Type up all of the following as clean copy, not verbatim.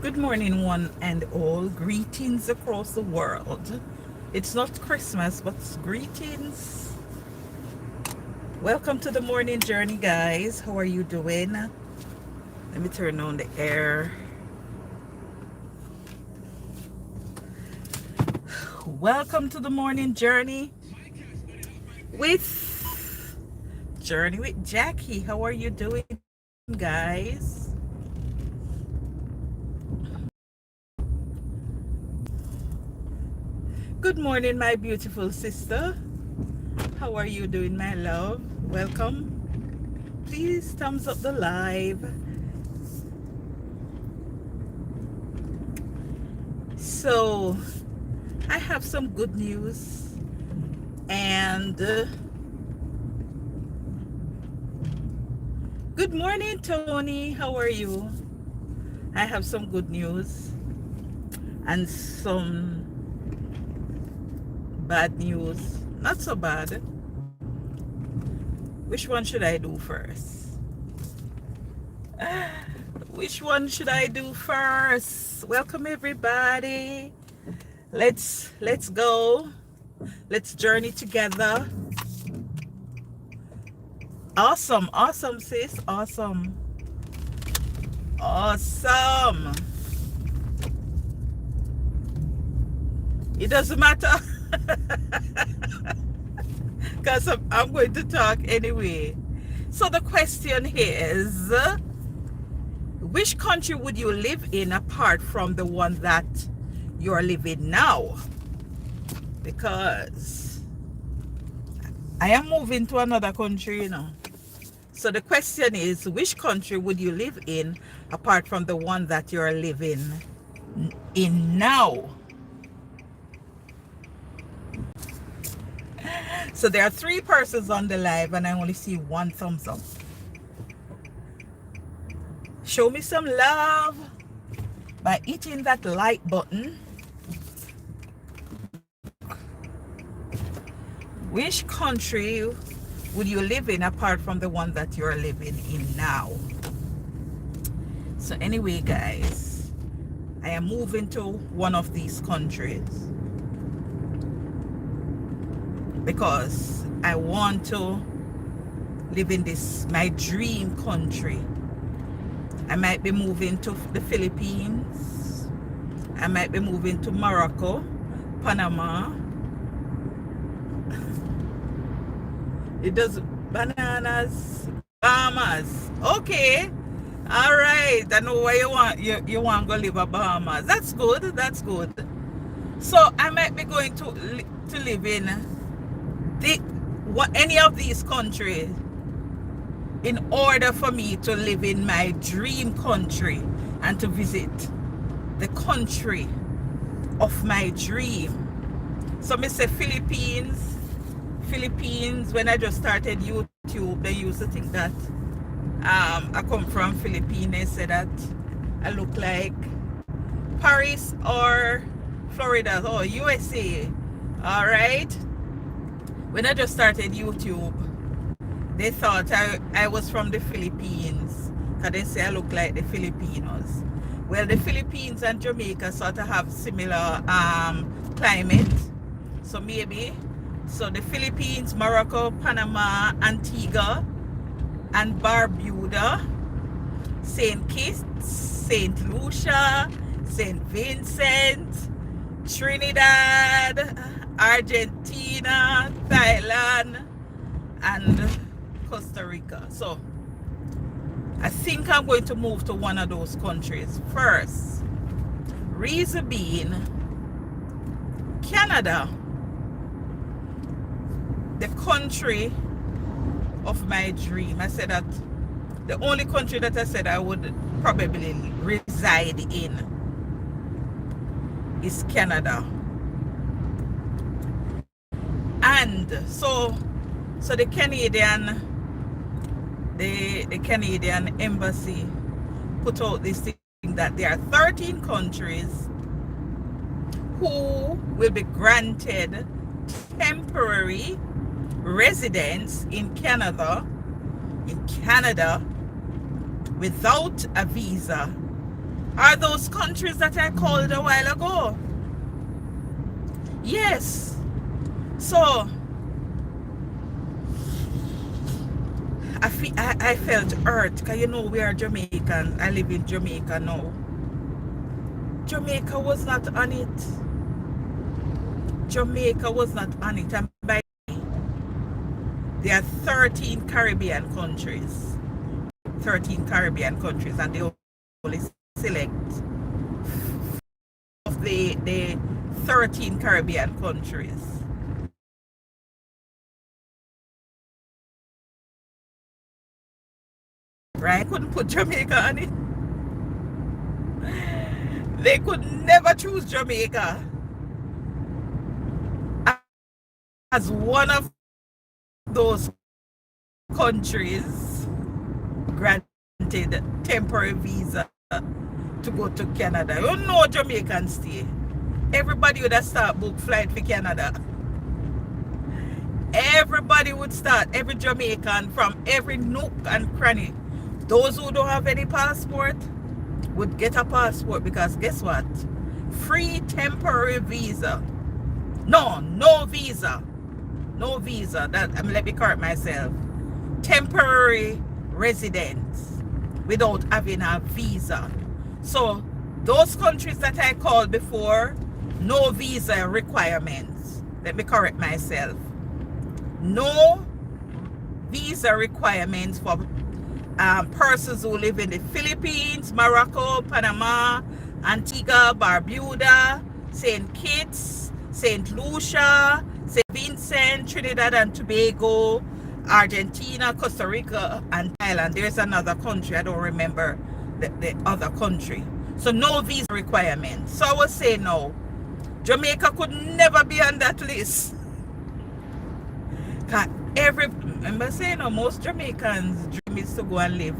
Good morning, one and all. Greetings across the world. It's not Christmas, but greetings. Welcome to the morning journey, guys. How are you doing? Let me turn on the air. Welcome to the morning journey with Jackie. How are you doing, guys? Good morning, my beautiful sister. How are you doing, my love? Welcome. Please thumbs up the live. So, I have some good news, and good morning, Tony. How are you? I have some good news and some bad news. Not so bad. Which one should I do first? Which one should I do first? Welcome, everybody. Let's go. Let's journey together. Awesome, sis. Awesome. It doesn't matter because I'm going to talk anyway. So the question is, which country would you live in apart from the one that you're living now? Because I am moving to another country, So the question is, which country would you live in apart from the one that you're living in now? So there are 3 persons on the live and I only see 1 thumbs up. Show me some love by hitting that like button. Which country would you live in apart from the one that you're living in now? So anyway, guys, I am moving to one of these countries because I want to live in this, my dream country. I might be moving to the Philippines. I might be moving to Morocco, Panama. It does bananas, Bahamas. Okay. All right. I know where you want to go live at Bahamas. That's good. That's good. So I might be going to live in any of these countries in order for me to live in my dream country and to visit the country of my dream. So me say Philippines, when I just started YouTube, they used to think that I come from Philippines. They said that I look like Paris or Florida or USA. All right. When I just started YouTube, they thought I was from the Philippines because they say I look like the Filipinos. Well, the Philippines and Jamaica sort of have similar climate. So maybe, so the Philippines, Morocco, Panama, Antigua, and Barbuda, St. Kitts, St. Lucia, St. Vincent, Trinidad, Argentina, Thailand, and Costa Rica. So I think I'm going to move to one of those countries first. Reason being, Canada, the country of my dream. I said that the only country that I said I would probably reside in is Canada. And so the Canadian embassy put out this thing that there are 13 countries who will be granted temporary residence in Canada without a visa are those countries that I called a while ago. Yes. So I felt hurt because you know we are Jamaican. I live in Jamaica now. Jamaica was not on it. Jamaica was not on it. And by there are 13 Caribbean countries. 13 Caribbean countries, and they only select of the 13 Caribbean countries. Right? Couldn't put Jamaica on it. They could never choose Jamaica as one of those countries granted temporary visa to go to Canada. You know Jamaican stay. Everybody would have start book flight for Canada. Everybody would start, every Jamaican from every nook and cranny. Those who don't have any passport would get a passport, because guess what? Free temporary visa. No visa. No visa. Let me correct myself. Temporary residence without having a visa. So those countries that I called before, no visa requirements. Let me correct myself. No visa requirements for persons who live in the Philippines, Morocco, Panama, Antigua, Barbuda, St. Kitts, St. Lucia, St. Vincent, Trinidad and Tobago, Argentina, Costa Rica, and Thailand. There's another country, I don't remember the other country. So no visa requirements. So I would say no. Jamaica could never be on that list. Remember saying, no, most Jamaicans dream is to go and live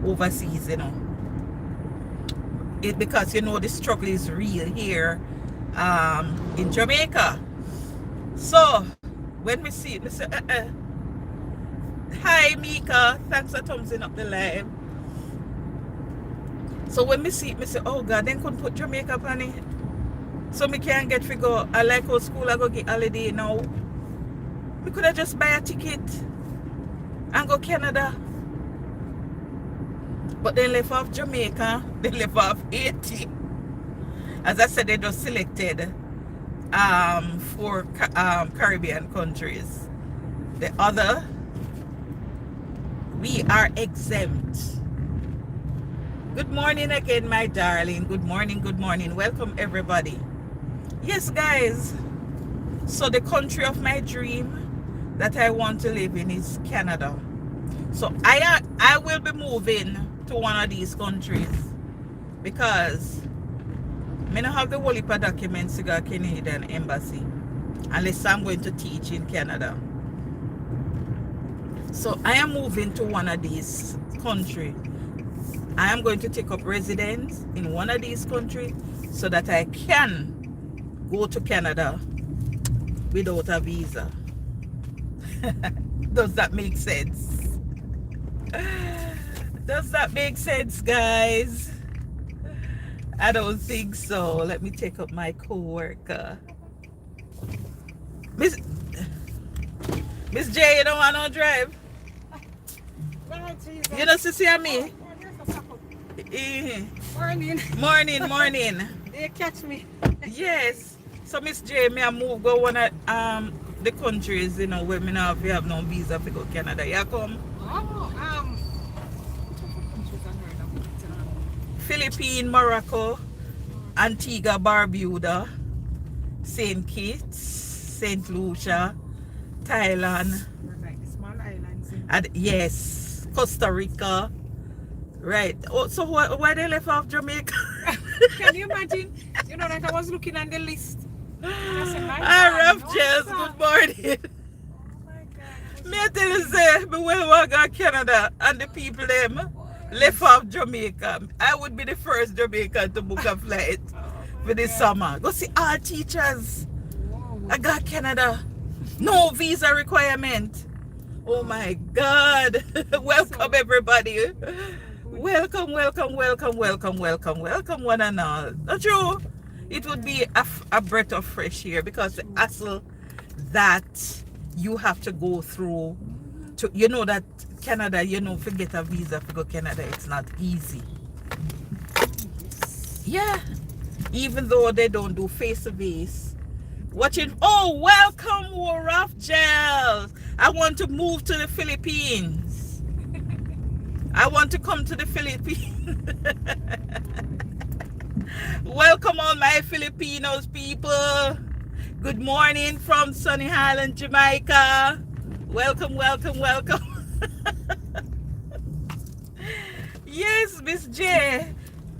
overseas, you know. Because you know the struggle is real here in Jamaica. So when we see it, we say, hi Mika, thanks for thumbsing up the live. So when we see it, we say, oh God, then couldn't put Jamaica on it. So me can't get to go. I like how school I go get holiday now. We could have just buy a ticket and go Canada. But they left off Jamaica, they left off Haiti. As I said, they just selected 4 Caribbean countries. The other, we are exempt. Good morning again, my darling. Good morning, good morning. Welcome everybody. Yes, guys. So the country of my dream that I want to live in is Canada. So I will be moving to one of these countries because I don't have the whole heap of documents to go to Canadian embassy unless I'm going to teach in Canada. So I am moving to one of these countries. I am going to take up residence in one of these countries so that I can go to Canada without a visa. Does that make sense? Does that make sense, guys? I don't think so. Let me take up my co-worker. Miss J, you don't want to drive? You know, see me? Morning. Morning. They catch me. Yes. So Miss J, me I move go one of the countries, you know, where me now if you have no visa to go Canada. You come? Philippines, Morocco, Antigua, Barbuda, St. Kitts, St. Lucia, Thailand. Like the small islands. And yes, Costa Rica. Right. Oh, so why they left off Jamaica? Can you imagine? You know that I was looking on the list. Hi, Rough Jazz. Good morning. Oh my God. Me I tell you, say, me will walk out Canada and the people them left off Jamaica. I would be the first Jamaican to book a flight for this summer. Go see our teachers. I got Canada. No visa requirement. Oh my God. Welcome everybody. Welcome, welcome, welcome, welcome, welcome, welcome, one and all. Not true? It would be a breath of fresh air because the hassle that you have to go through to, you know, that Canada, you know, to get a visa to go Canada, it's not easy. Yeah, even though they don't do face-to-face. Watching, oh, welcome, Waraf Gels. I want to move to the Philippines. I want to come to the Philippines. Welcome all my Filipinos people. Good morning from Sunny Island, Jamaica. Welcome, welcome, welcome. Yes, Miss J.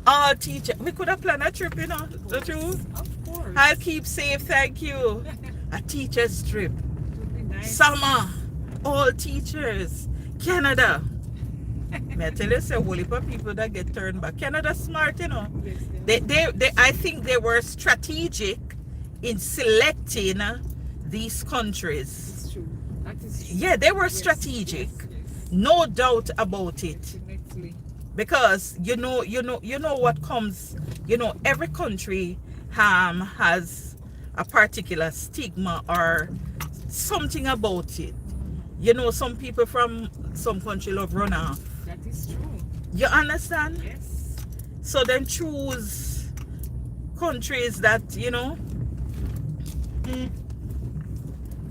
All teacher. We could have planned a trip, you know. The truth. Of course. I'll keep safe, thank you. A teacher's trip. Nice. Summer. All teachers. Canada. May I tell you, say, whole heap of people that get turned back. Canada smart, you know. Yes, They I think they were strategic in selecting these countries. it's true. That is true. Yeah, they were Yes, strategic. yes, yes. No doubt about it. Definitely. Because you know what comes, you know, every country has a particular stigma or something about it. You know, some people from some country love runoff. That is true. You understand? Yes. So then choose countries that, you know,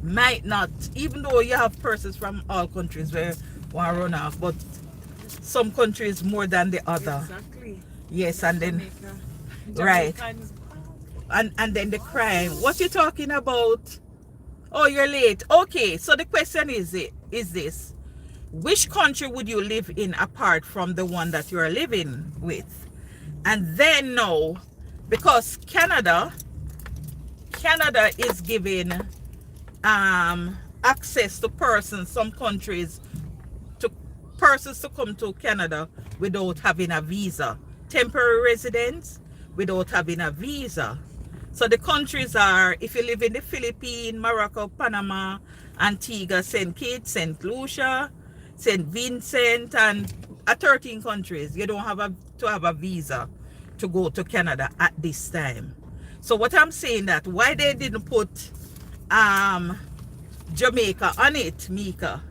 might not, even though you have persons from all countries where want to run off, but some countries more than the other. Exactly. Yes, and then Jamaica. right. Jamaicans, and then the crime. What you talking about? Oh, you're late. Okay, so the question is this: which country would you live in apart from the one that you are living with? And then no, because Canada is giving access to persons, some countries, to persons to come to Canada without having a visa, temporary residents without having a visa. So the countries are, if you live in the Philippines, Morocco, Panama, Antigua, St. Kitts, St. Lucia, St. Vincent, and 13 countries, you don't have to have a visa to go to Canada at this time. So what I'm saying, that why they didn't put Jamaica on it, Mika.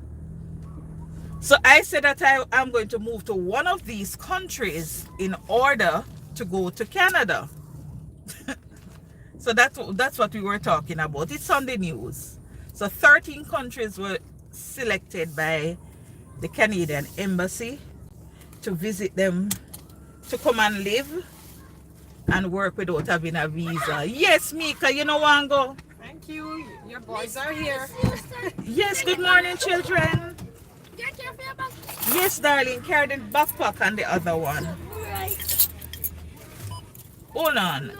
So I said that I'm going to move to one of these countries in order to go to Canada. So that's what we were talking about. It's on the news. So 13 countries were selected by the Canadian Embassy to visit them, to come and live and work without having a visa. Yes, Mika, you know want to go? Thank you. Your boys are here. Yes, good morning, children. Yes, darling, carry the backpack and the other one. Hold on.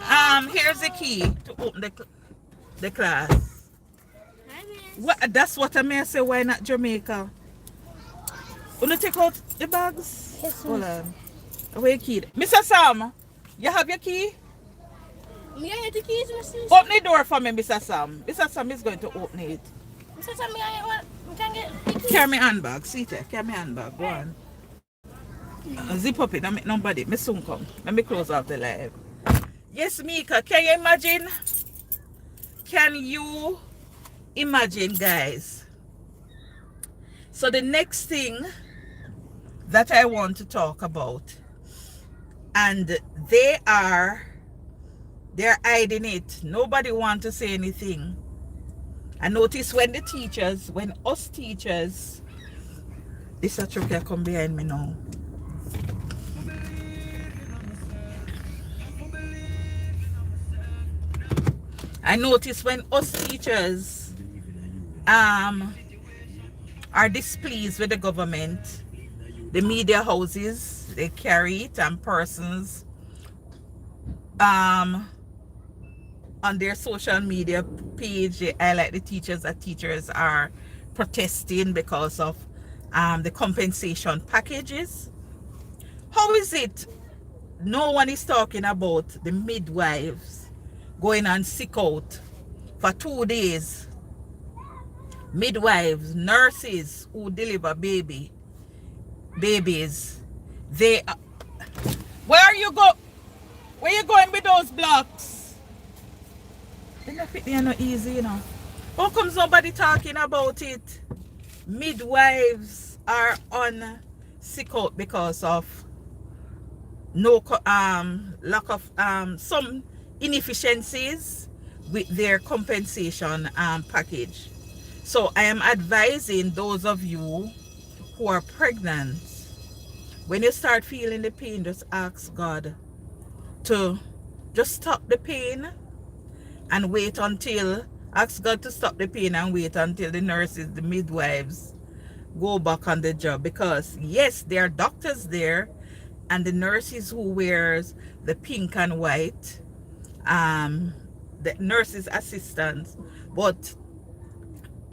Here's the key to open the class. What? That's what I may say. Why not Jamaica? Wanna take out the bags? Yes, Hold on. Where your key? Mr. Sam, you have your key? Me I get the keys, Mr. Open the door for me, Mr. Sam. Mr. Sam is going to open it. Mr. Sam, me I can get the keys. Carry my handbag. See there. Carry my handbag. Go on. Zip up it. I make nobody. Me soon come. Let me close off the live. Yes, Mika. Can you imagine? Can you imagine, guys? So the next thing that I want to talk about, and they're hiding it. Nobody want to say anything. I notice when us teachers, this a truck come behind me now. I notice when us teachers are displeased with the government, the media houses, they carry it, and persons on their social media page, they highlight the teachers, that teachers are protesting because of the compensation packages. How is it no one is talking about the midwives going on sick out for 2 days? Midwives, nurses who deliver babies, They where you going with those blocks? They're not easy, you know. How comes nobody talking about it? Midwives are on sick out because of no lack of some inefficiencies with their compensation package. So I am advising those of you who are pregnant, when you start feeling the pain, just ask God to just stop the pain and wait until, ask God to stop the pain and wait until the nurses, the midwives go back on the job. Because yes, there are doctors there and the nurses who wears the pink and white, the nurses assistants, but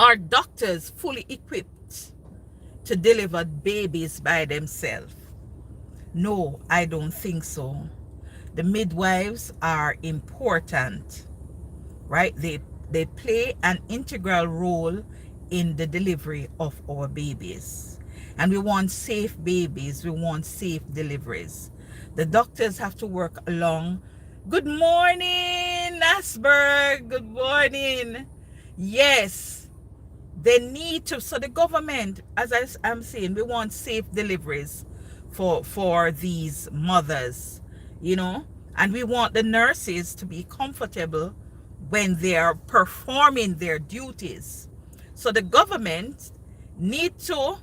are doctors fully equipped to deliver babies by themselves? No, I don't think so. The midwives are important, right? They play an integral role in the delivery of our babies. And we want safe babies, we want safe deliveries. The doctors have to work along. Good morning, Asberg. Good morning. Yes, they need to. So the government, as I'm saying, we want safe deliveries for these mothers, you know, and we want the nurses to be comfortable when they are performing their duties. So the government need to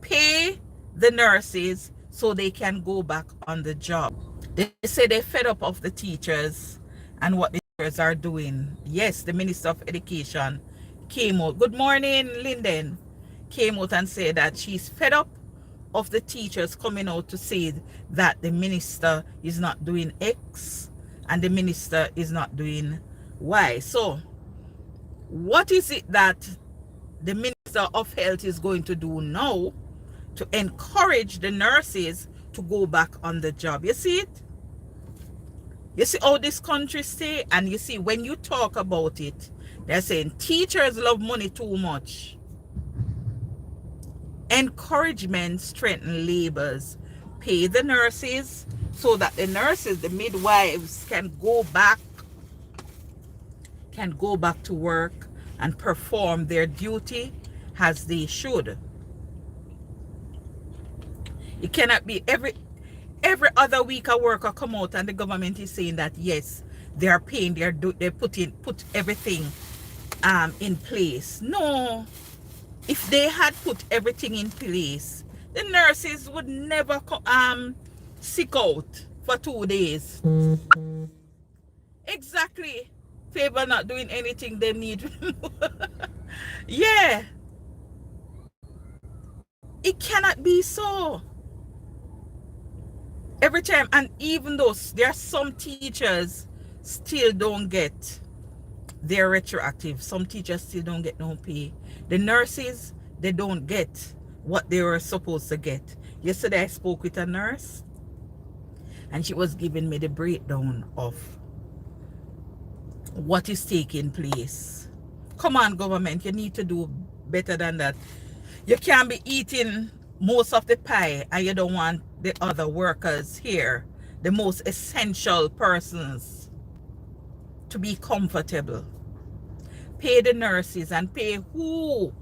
pay the nurses so they can go back on the job. They say they're fed up of the teachers and what the teachers are doing. Yes, the Minister of Education came out. Good morning, Linden. Came out and said that she's fed up of the teachers coming out to say that the minister is not doing X and the minister is not doing Y. So what is it that the Minister of Health is going to do now to encourage the nurses to go back on the job? You see it? You see how this country stay? And you see, when you talk about it, they're saying teachers love money too much. Encouragement strengthen labors. Pay the nurses so that the nurses, the midwives, can go back to work and perform their duty as they should. It cannot be every other week a worker come out and the government is saying that yes, they are paying, they put everything in place. No. If they had put everything in place, the nurses would never sick out for 2 days. Exactly. Favor not doing anything they need. Yeah. It cannot be so. Every time, and even though there are some teachers still don't get their retroactive. Some teachers still don't get no pay. The nurses, they don't get what they were supposed to get. Yesterday I spoke with a nurse and she was giving me the breakdown of what is taking place. Come on, government, you need to do better than that. You can't be eating most of the pie and you don't want the other workers here, the most essential persons, to be comfortable. Pay the nurses and pay who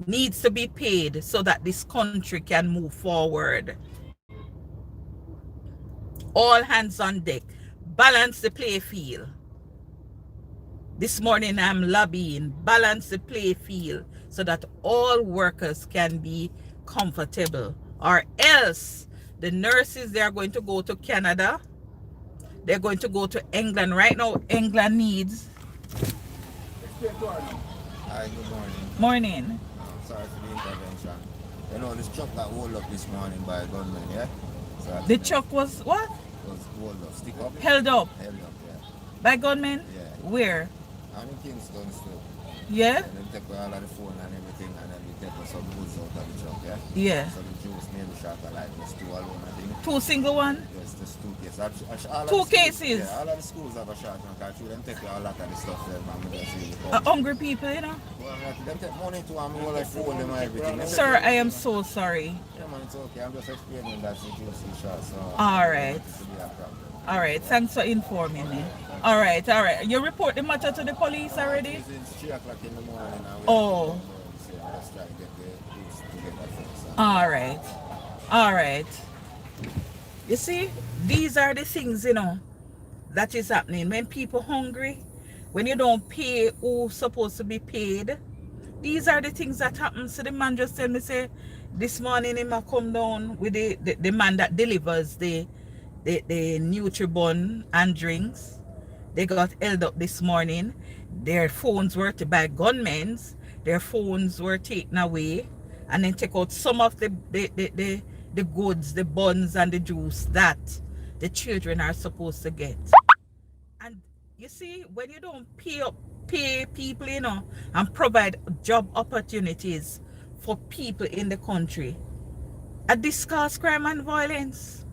needs to be paid so that this country can move forward. All hands on deck. Balance the play field. This morning I'm lobbying, balance the play field so that all workers can be comfortable. Or else the nurses, they are going to go to Canada. They're going to go to England. Right now, England needs... Hi, good morning. Morning. Sorry for the intervention. You know, this truck got rolled up this morning by a gunman, yeah? So The truck was what? was rolled up, stick up. Held up Held up, yeah. by gunmen? Yeah. Where? I'm in Kingston still. Yeah? And then take away all of the phone and everything, and then we take some goods out of the truck, yeah? Yeah. So the juice maybe shot like this two alone, I think. Two single one? Yes, there's two cases. All of Two the schools- cases? Yeah, all of the schools have a shot, and through them take away a lot of the stuff there, man. We just really Hungry people, you know? Well, Them take money to and all like phone them and everything. Sir, I am so sorry. Yeah, man, it's okay. I'm just explaining that situation, so All right. it should be a problem. All right. Thanks for informing me. All right. All right. You report the matter to the police already? It's 3 o'clock in the morning now. Oh. So I'm just trying to get the police to get that first. All right. All right. You see, these are the things, you know, that is happening. When people hungry, when you don't pay who's supposed to be paid, these are the things that happen. So the man just tell me, say, this morning he might come down with the man that delivers the Nutribun and drinks. They got held up this morning. Their phones were to buy gunmen's. Their phones were taken away, and then take out some of the goods, the buns and the juice that the children are supposed to get. And you see, when you don't pay people, you know, and provide job opportunities for people in the country, this causes crime and violence.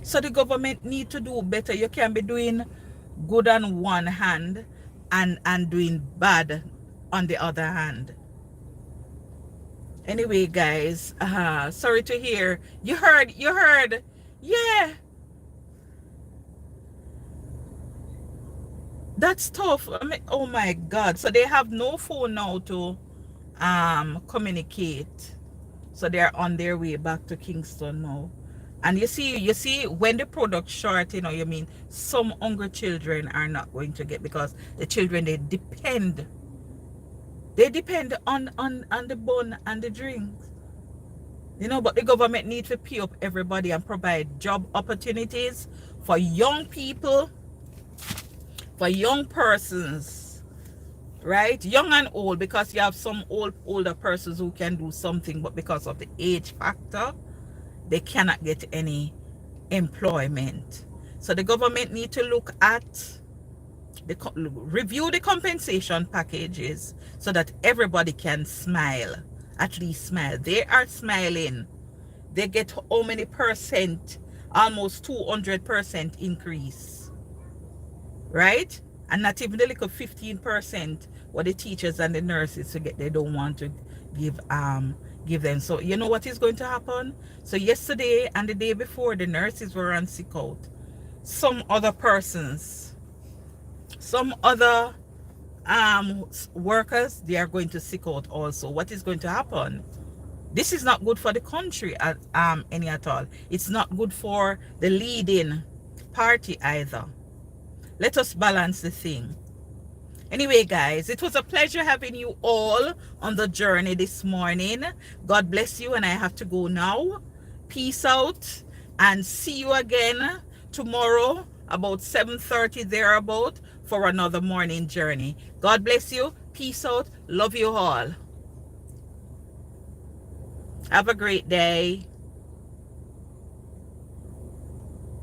So the government need to do better. You can't be doing good on one hand and doing bad on the other hand. Anyway, guys, sorry to hear. You heard, yeah. That's tough. I mean, oh my God. So they have no phone now to communicate. So they're on their way back to Kingston now. And you see, when the product short, you know, you mean some hungry children are not going to get, because the children, they depend on the bun and the drinks. You know, but the government needs to pay up everybody and provide job opportunities for young people, for young persons, right? Young and old, because you have some older persons who can do something, but because of the age factor, they cannot get any employment. So the government need to look at review the compensation packages so that everybody can smile, at least smile. They are smiling. They get how many percent? Almost 200% increase, right? And not even the little 15% what the teachers and the nurses to get, they don't want to give them. So you know what is going to happen? So yesterday and the day before, the nurses were on sick out. Some other persons, some other workers, they are going to sick out also. What is going to happen? This is not good for the country any at all. It's not good for the leading party either. Let us balance the thing. Anyway, guys, it was a pleasure having you all on the journey this morning. God bless you, and I have to go now. Peace out, and see you again tomorrow about 7:30 thereabout for another morning journey. God bless you. Peace out. Love you all. Have a great day.